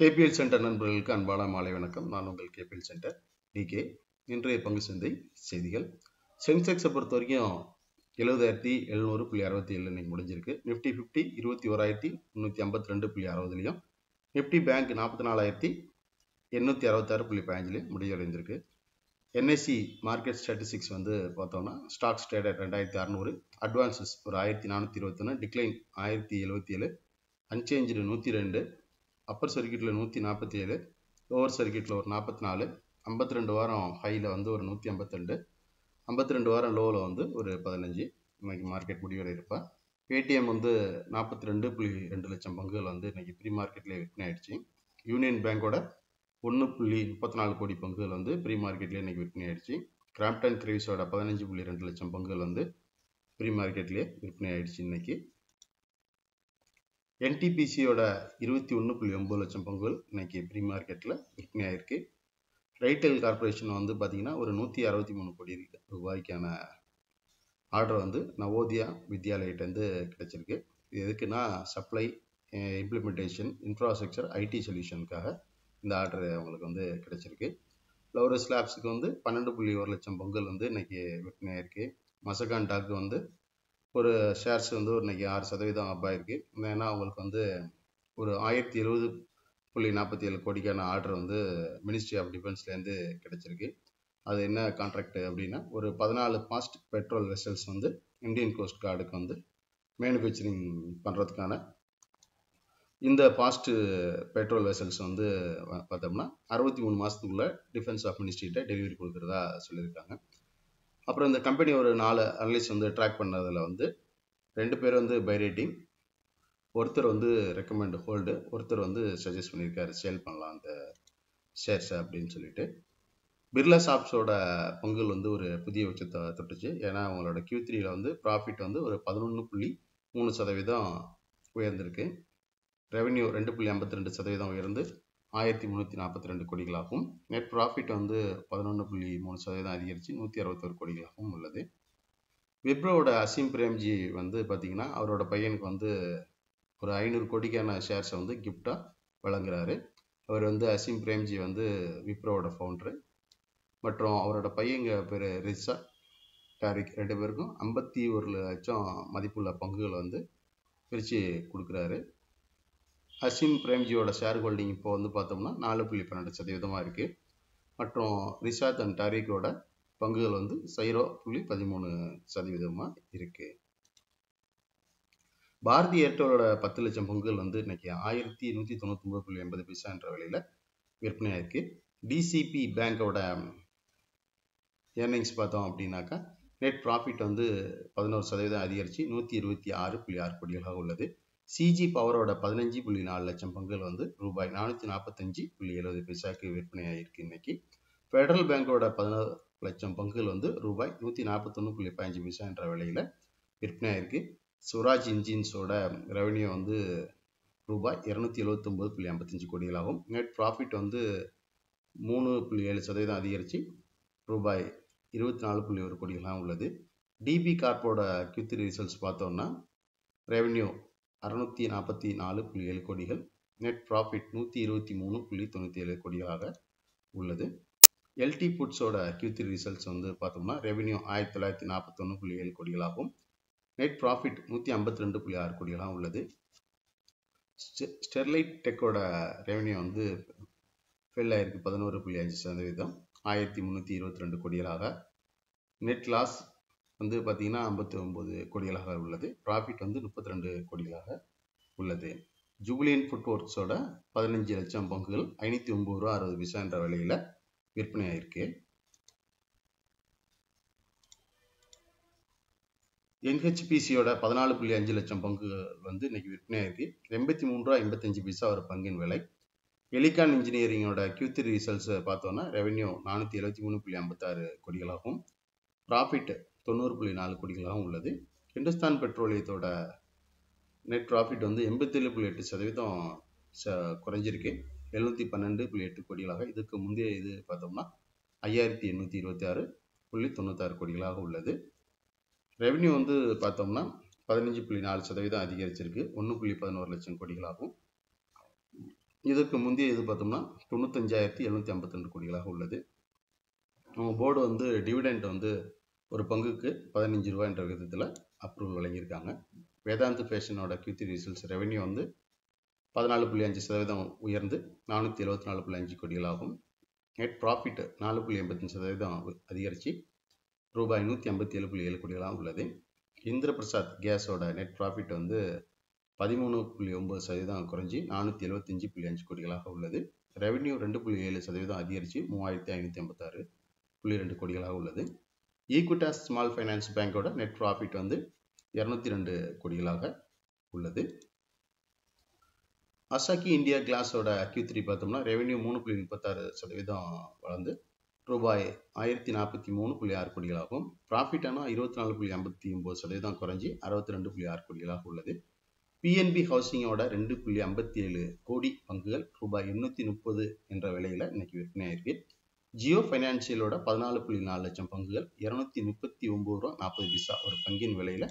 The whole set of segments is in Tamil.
கேபிஎல் சென்டர் நண்பர்களுக்கு அன்பான மாலை வணக்கம். நான் உங்கள் கேபிஎல் சென்டர் டிகே. இன்றைய பங்கு சந்தை செய்திகள். சென்செக்ஸை பொறுத்த வரைக்கும் 70,700.67 இன்னைக்கு முடிஞ்சிருக்கு. நிஃப்டி 50 21,352.60 நிஃப்டி பேங்க் 44,866.15 முடிவடைந்திருக்கு. என்எஸ்சி மார்க்கெட் ஸ்டாட்டிஸ்டிக்ஸ் பார்த்தோம்னா ஸ்டாக்ஸ் ட்ரேடட் 2,600, அட்வான்சஸ் ஒரு 1,421, டிக்ளைன் 1,077, அன்சேஞ்சு 102, அப்பர் சர்க்கியூட்டில் 147, லோவர் சர்க்கியூட்டில் ஒரு 44, 52 வாரம் ஹையில் ஒரு 152, 52 வாரம் லோவில் ஒரு 15. இன்னைக்கு மார்க்கெட் முடிவடை இருப்பார். பேடிஎம் 42.2 லட்சம் பங்குகள் இன்னைக்கு ப்ரீ மார்க்கெட்லேயே விற்பனை ஆயிடுச்சு. யூனியன் பேங்கோட 1.34 கோடி பங்குகள் ப்ரீ மார்க்கெட்லேயே இன்னைக்கு விற்பனை ஆயிடுச்சு. கிராம்ப்டன் கிரேவிஸோட 15.2 லட்சம் பங்குகள் ப்ரீ மார்க்கெட்லேயே விற்பனை ஆயிடுச்சு. இன்னைக்கு என்டிபிசியோட 21.9 லட்சம் பங்குகள் இன்னைக்கு ப்ரீ மார்க்கெட்டில் விற்பனை ஆயிருக்கு. ரைட்டெல் கார்பரேஷன் பார்த்தீங்கன்னா ஒரு 163 கோடி ரூபாய்க்கான ஆர்டர் நவோதயா வித்யாலயிட்டேருந்து கிடைச்சிருக்கு. இது எதுக்குன்னா சப்ளை, இம்ப்ளிமெண்டேஷன், இன்ஃப்ராஸ்ட்ரக்சர், ஐடி சொல்யூஷனுக்காக இந்த ஆர்டர் அவங்களுக்கு கிடைச்சிருக்கு. லோரஸ் லேப்ஸுக்கு 12.1 லட்சம் பங்குகள் இன்னைக்கு விற்பனை ஆயிருக்கு. மசகான் டாக்கு ஒரு ஷேர்ஸ் இன்னைக்கு 6% அப் ஆயிருக்கு. ஏன்னா அவங்களுக்கு ஒரு 1,070.47 கோடிக்கான ஆர்டர் மினிஸ்ட்ரி ஆஃப் டிஃபென்ஸ்லேருந்து கிடைச்சிருக்கு. அது என்ன கான்ட்ராக்ட் அப்படின்னா ஒரு 14 fast petrol vessels Indian cost கார்டுக்கு மேனுஃபேக்சரிங் பண்ணுறதுக்கான இந்த ஃபாஸ்ட் பெட்ரோல் வெசல்ஸ் பார்த்தோம்னா 63 மாதத்துக்குள்ள டிஃபென்ஸ் ஆஃப் மினிஸ்ட்ரிகிட்ட டெலிவரி கொடுக்குறதா சொல்லியிருக்காங்க. அப்புறம் இந்த கம்பெனி ஒரு 4 அனலிஸ்ட் ட்ராக் பண்ணதில் 2 பேர் பை ரேட்டிங், ஒருத்தர் ரெக்கமெண்ட் ஹோல்டு, ஒருத்தர் சஜஸ்ட் பண்ணியிருக்காரு சேல் பண்ணலாம் அந்த ஷேர்ஸை அப்படின்னு சொல்லிட்டு. பிர்லா சாப்ஸோட பங்குகள் ஒரு புதிய உச்சத்தை தொட்டுச்சு. ஏன்னா அவங்களோட Q3 ப்ராஃபிட் ஒரு 11.3% உயர்ந்திருக்கு. ரெவென்யூ 2.52% உயர்ந்து 1,342 கோடிகளாகவும், நெட் ப்ராஃபிட் 11.3% அதிகரித்து 161 கோடிகளாகவும் உள்ளது. விப்ரோவோட அசீம் பிரேம்ஜி பார்த்தீங்கன்னா அவரோட பையனுக்கு ஒரு 500 கோடிக்கான ஷேர்ஸை கிஃப்டாக வழங்குறாரு. அவர் அசீம் பிரேம்ஜி விப்ரோவோட ஃபவுண்டரு. மற்றும் அவரோட பையங்க பேர் ரிஷா டாரிக். 2 பேருக்கும் 51 லட்சம் மதிப்புள்ள பங்குகள் பிரித்து கொடுக்குறாரு. அசீம் பிரேம்ஜியோட ஷேர் ஹோல்டிங் இப்போ பார்த்தோம்னா 4.12% இருக்குது. மற்றும் ரிஷாத் அண்ட் டாரிக்கோட பங்குகள் 0.13% இருக்குது. பாரதி ஏர்டெலோட 10 லட்சம் பங்குகள் இன்னைக்கு 1,199.80 பைசா என்ற விலையில் விற்பனை ஆயிருக்கு. டிசிபி பேங்கோட ஏர்னிங்ஸ் பார்த்தோம் அப்படின்னாக்கா நெட் ப்ராஃபிட் 11% அதிகரித்து 126.6 கோடிகளாக உள்ளது. சிஜி பவரோட 15.4 லட்சம் பங்குகள் ரூபாய் 445.70 பைசாக்கு விற்பனை ஆகிருக்கு. இன்னைக்கு ஃபெடரல் பேங்கோட 16 லட்சம் பங்குகள் ரூபாய் 141.15 பைசா என்ற விலையில் விற்பனை ஆயிருக்கு. சுவராஜ் இன்ஜின்ஸோட ரெவென்யூ ரூபாய் 279.55 கோடிகளாகும். நெட் ப்ராஃபிட் 3.7% அதிகரித்து ரூபாய் 24.1 கோடிகளாக உள்ளது. டிபி கார்ப்போட Q3 ரிசல்ட்ஸ் பார்த்தோம்னா ரெவென்யூ 644.7 கோடிகள், நெட் ப்ராஃபிட் 123.97 கோடிகளாக உள்ளது. எல்டி ஃபுட்ஸோட Q3 ரிசல்ட்ஸ் பார்த்தோம்னா ரெவென்யூ 1,941.7 கோடிகளாகவும், நெட் ப்ராஃபிட் 152.6 கோடிகளாக உள்ளது. ஸ்டெர்லைட் டெக்கோட ரெவென்யூ ஃபெல் ஆயிருக்கு 11.5%, 1,322 கோடிகளாக. நெட் லாஸ் பார்த்தீங்கன்னா 59 கோடிகளாக உள்ளது. ப்ராஃபிட் 32 கோடிகளாக உள்ளது. ஜூபிலியன்ட் ஃபுட்வொர்க்ஸோட 15 லட்சம் பங்குகள் 509.60 பைசா என்ற விலையில் விற்பனை ஆயிருக்கு. NHPCயோட 14.5 லட்சம் பங்குகள் இன்னைக்கு விற்பனை ஆயிருக்கு. 83.85 பைசா ஒரு பங்கின் விலை. எலிகான் இன்ஜினியரிங்கோட Q3 ரிசல்ட்ஸ் பார்த்தோம்னா ரெவென்யூ 473.56 கோடிகளாகவும், ப்ராஃபிட் 90.4 கோடிகளாகவும் உள்ளது. ஹிந்துஸ்தான் பெட்ரோலியத்தோட நெட் ப்ராஃபிட் 87.8% குறைஞ்சிருக்கு, 712.8 கோடிகளாக. இதுக்கு முந்தைய இது பார்த்தோம்னா 5,826.96 கோடிகளாக உள்ளது. ரெவென்யூ பார்த்தோம்னா 15.4% அதிகரிச்சிருக்கு, 1.11 லட்சம் கோடிகளாகும். இதற்கு முந்தைய இது பார்த்தோம்னா 95,752 கோடிகளாக உள்ளது. அவங்க போர்டு வந்து டிவிடெண்ட் வந்து ஒரு பங்குக்கு 15 ரூபாய் என்ற விதத்தில் அப்ரூவல் வழங்கியிருக்காங்க. வேதாந்த் ஃபேஷனோட Q3 ரிசல்ட்ஸ் ரெவென்யூ வந்து 14.5% உயர்ந்து 474.5 கோடிகளாகும். நெட் ப்ராஃபிட் 4.85% அதிகரித்து ரூபாய் 157.7 கோடிகளாக உள்ளது. இந்திர பிரசாத் கேஸோட நெட் ப்ராஃபிட் வந்து 13.9% குறைஞ்சி 475.5 கோடிகளாக உள்ளது. ரெவென்யூ 2.7% அதிகரித்து 3,556.2 கோடிகளாக உள்ளது. ஈக்விட்டாஸ் ஸ்மால் ஃபைனான்ஸ் பேங்கோட நெட் ப்ராஃபிட் வந்து 202 கோடிகளாக உள்ளது. அசாகி இந்தியா கிளாஸோட Q3 பார்த்தோம்னா ரெவென்யூ 3.36% வளர்ந்து ரூபாய் 1043.6 கோடிகளாகும். ப்ராஃபிட்டானா 24.59% குறைஞ்சி 62.6 கோடிகளாக உள்ளது. பிஎன்பி ஹவுசிங்கோட 2.57 கோடி பங்குகள் ரூபாய் 830 என்ற விலையில் இன்னைக்கு விற்பனை ஆயிருக்கு. ஜியோ ஃபைனான்சியலோட 14.4 லட்சம் பங்குகள் 239.40 ரூபா ஒரு பங்கின் விலையில்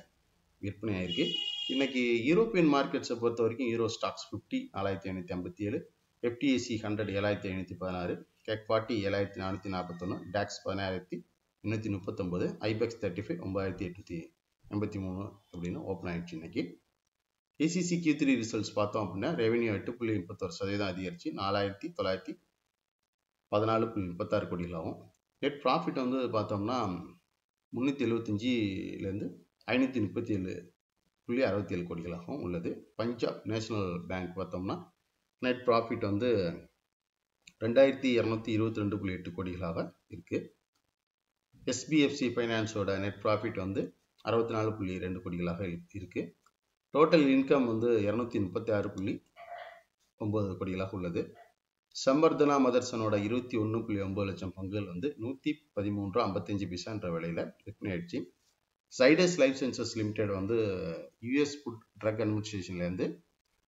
விற்பனை ஆயிருக்கு. இன்னைக்கு யூரோப்பியன் மார்க்கெட்ஸை பொறுத்த வரைக்கும் euro stocks 50 4,557, FTSE 100 7,516, CAC 40 7,441, DAX 16,839, IBEX 35 9,883 அப்படின்னு ஓப்பன் ஆயிடுச்சு. இன்னைக்கு ACC Q3 ரிசல்ட்ஸ் பார்த்தோம் அப்படின்னா ரெவென்யூ 8.31% அதிகரித்து 4,914.36 கோடிகளாகும். நெட் ப்ராஃபிட் வந்து பார்த்தோம்னா 375லேருந்து 537.67 கோடிகளாகவும் உள்ளது. பஞ்சாப் நேஷனல் பேங்க் பார்த்தோம்னா நெட் ப்ராஃபிட் வந்து 2,222.8 கோடிகளாக இருக்குது. SBFC ஃபைனான்ஸோட நெட் ப்ராஃபிட் வந்து 64.2 கோடிகளாக இருக்குது. டோட்டல் இன்கம் வந்து 236.9 கோடிகளாக உள்ளது. சம்பர்தனா மதர்சனோட 21.9 லட்சம் பங்குகள் வந்து 113.55 என்ற விலையில் விற்பனை ஆயிடுச்சு. சைடஸ் லைஃப் சயின்சஸ் லிமிடெட் வந்து US ஃபுட் ட்ரக் அட்மினிஸ்ட்ரேஷன்லேருந்து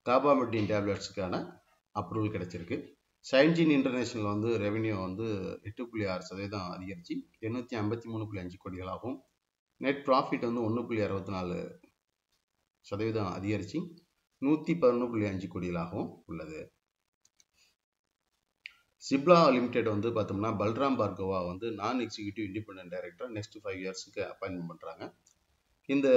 காபாமெட்டின் டேப்லெட்ஸுக்கான அப்ரூவல் கிடைச்சிருக்கு. சைன்ஜின் இன்டர்நேஷனல் வந்து ரெவென்யூ வந்து 8.6% அதிகரித்து 853.5 கோடிகளாகும். நெட் ப்ராஃபிட் வந்து 1.64% அதிகரித்து 111.5 கோடிகளாகவும் உள்ளது. சிப்லா லிமிடெட் வந்து பார்த்தோம்னா பல்ராம் பார்கவா வந்து non executive independent director next 5 இயர்ஸுக்கு அப்பாயின்மெண்ட் பண்ணுறாங்க. இந்த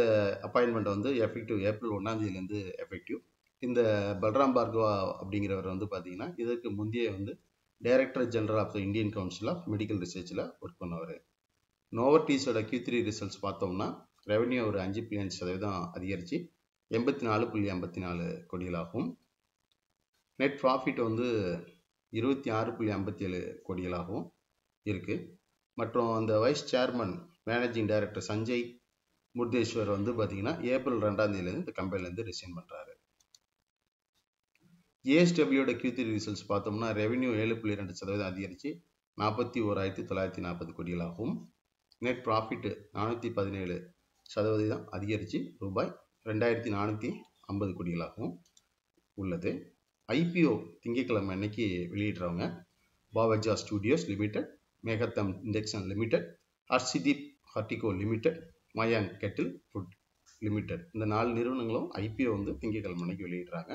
அப்பாயின்மெண்ட் வந்து எஃபெக்டிவ் ஏப்ரல் 1 எஃபெக்டிவ். இந்த பல்ராம் பார்கவா அப்படிங்கிறவர் வந்து பார்த்தீங்கன்னா இதற்கு முந்தைய வந்து director general of the Indian council of medical ரிசர்ச்சில் ஒர்க் பண்ணவர். நோவர்டீஸோட Q3 ரிசல்ட்ஸ் பார்த்தோம்னா ரெவென்யூ ஒரு 5.5% அதிகரித்து 84.54 கோடிகளாகும். நெட் ப்ராஃபிட் வந்து 26.57 கோடிகளாகவும் இருக்குது. மற்றும் அந்த vice chairman managing director Sanjay Murdeshwar வந்து பார்த்தீங்கன்னா ஏப்ரல் 2 இந்த கம்பெனிலேருந்து ரிசைன் பண்ணுறாரு. JSWயோட Q3 ரிசல்ட்ஸ் பார்த்தோம்னா ரெவென்யூ 7.2% அதிகரித்து 41,940 கோடிகளாகவும், நெட் ப்ராஃபிட் 417% அதிகரித்து ரூபாய் 2,450 கோடிகளாகவும் உள்ளது. IPO திங்கட்கிழமை அன்னைக்கு வெளியிடுறவங்க Pavaja studios limited, Megatherm induction limited, Harshdeep hortico limited, Mayank cattle food limited, இந்த 4 நிறுவனங்களும் IPO வந்து திங்கட்கிழமை அன்னைக்கு வெளியிடுறாங்க.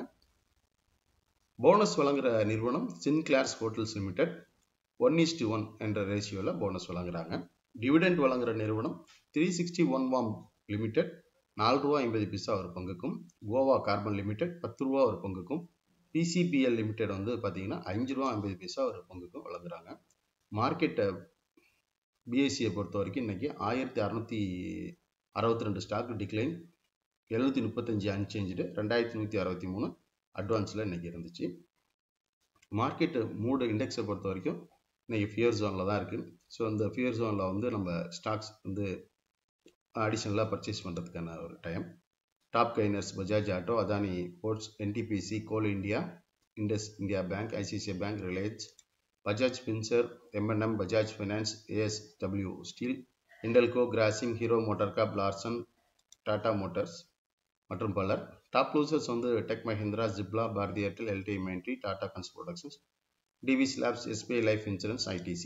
போனஸ் வழங்குற நிறுவனம் சின்கிளார்ஸ் ஹோட்டல்ஸ் லிமிடெட் 1:1 என்ற ரேஷியோவில் போனஸ் வழங்குறாங்க. டிவிடெண்ட் வழங்குற நிறுவனம் 361 வாம் லிமிடெட் 4.50 ரூபா ஒரு பங்குக்கும், கோவா கார்பன் லிமிடெட் 10 ரூபா ஒரு பங்குக்கும், PCBL லிமிடெட் வந்து பார்த்தீங்கன்னா 5.50 ரூபா ஒரு பங்குக்கும் வழங்குறாங்க. மார்க்கெட்டை BSE பொறுத்த வரைக்கும் இன்னைக்கு 1,662 ஸ்டாக் டிக்ளைன், 735 அன்சேஞ்சு, 2,163 அட்வான்ஸில் இன்னைக்கு இருந்துச்சு. மார்க்கெட்டு மூடு இண்டெக்ஸை பொறுத்த வரைக்கும் இன்னைக்கு ஃபியர் ஜோனில் தான் இருக்குது. ஸோ அந்த ஃபியர் ஜோனில் வந்து நம்ம ஸ்டாக்ஸ் வந்து அடிஷ்னலாக பர்ச்சேஸ் பண்ணுறதுக்கான ஒரு time. Top gainers Bajaj auto, Adani ports, NTPC, coal India, IndusInd bank, ICICI bank, Reliance, Bajaj finserv, M&M, Bajaj finance, ASW steel, Hindalco, Grasim, Hero motocorp, Larsen, Tata motors மற்றும் பலர். டாப் லூசர்ஸ் வந்து tech Mahindra, Cipla, Bharti Airtel, LTI mindtree, Tata cons productions, Divi's labs, SBI life insurance, ITC.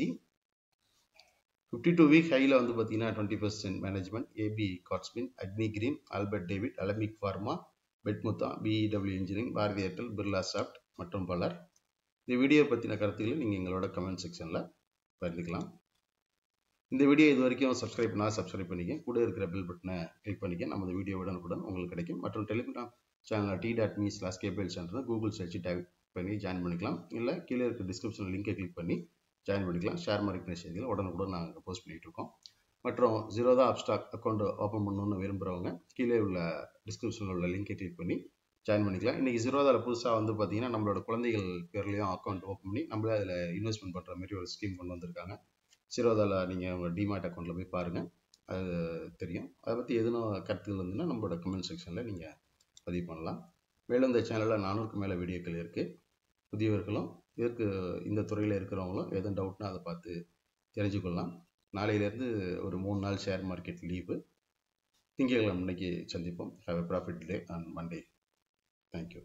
52 week ஹையில் வந்து பார்த்தீங்கன்னா 20% management, AB cotspin, Agni green, Albert David, alembic pharma, பெட்முத்தா, BEW engineering, Bharti Airtel, Birlasoft மற்றும் பலர். இந்த வீடியோ பற்றின கருத்துக்களை நீங்கள் எங்களோட கமெண்ட் செக்ஷனில் பகிர்ந்துக்கலாம். இந்த வீடியோ இது வரைக்கும் சப்ஸ்கிரைப் பண்ணிக்க, கூட இருக்கிற பெல் பட்டனை கிளிக் பண்ணிக்க. நமது வீடியோ உடனுக்குடன் உங்களுக்கு கிடைக்கும். மற்றும் telegram channel t.me/kpl channel google search type பண்ணி ஜாயின் பண்ணிக்கலாம். இல்லை கீழே இருக்க டிஸ்கிரிப்ஷனில் லிங்கை கிளிக் பண்ணி ஜாயின் பண்ணிக்கலாம். ஷேர் மார்க்கெட் செய்திகளை உடனுக்குடன் நாங்கள் போஸ்ட் பண்ணிகிட்டு இருக்கோம். மற்றும் ஜீரோதா அப்ஸ்டாக் அக்கௌண்ட் ஓப்பன் பண்ணணும்னு விரும்புகிறவங்க கீழே உள்ள டிஸ்கிரிப்ஷனில் உள்ள லிங்கை கிளிக் பண்ணி ஜாயின் பண்ணிக்கலாம். இன்றைக்கி ஜீரோதாவில் புதுசாக வந்து பார்த்திங்கன்னா நம்மளோட குழந்தைகள் பேர்லேயும் அக்கௌண்ட் ஓப்பன் பண்ணி நம்மளே அதில் இன்வெஸ்ட்மெண்ட் பண்ணுற மாதிரி ஒரு ஸ்கீம் கொண்டு வந்திருக்காங்க. ஜீரோதாவில் நீங்கள் உங்கள் டிமேட் அக்கௌண்ட்டில் போய் பாருங்கள், அது தெரியும். அதை பற்றி எதுவும் கருத்துக்கள் இருந்ததுன்னா நம்மளோட கமெண்ட் செக்ஷனில் நீங்கள் பதிவு பண்ணலாம். மேலும் இந்த சேனலில் 400க்கு மேலே வீடியோக்கள் இருக்குது. புதியவர்களும் இந்த துறையில் இருக்கிறவங்களும் எதுவும் டவுட்னா அதை பார்த்து தெரிஞ்சுக்கொள்ளலாம். நாளையிலேருந்து ஒரு 3 நாள் ஷேர் மார்க்கெட் லீவு. திங்கட்கிழமை அன்னைக்கு சந்திப்போம். Have a profit day on Monday. Thank you.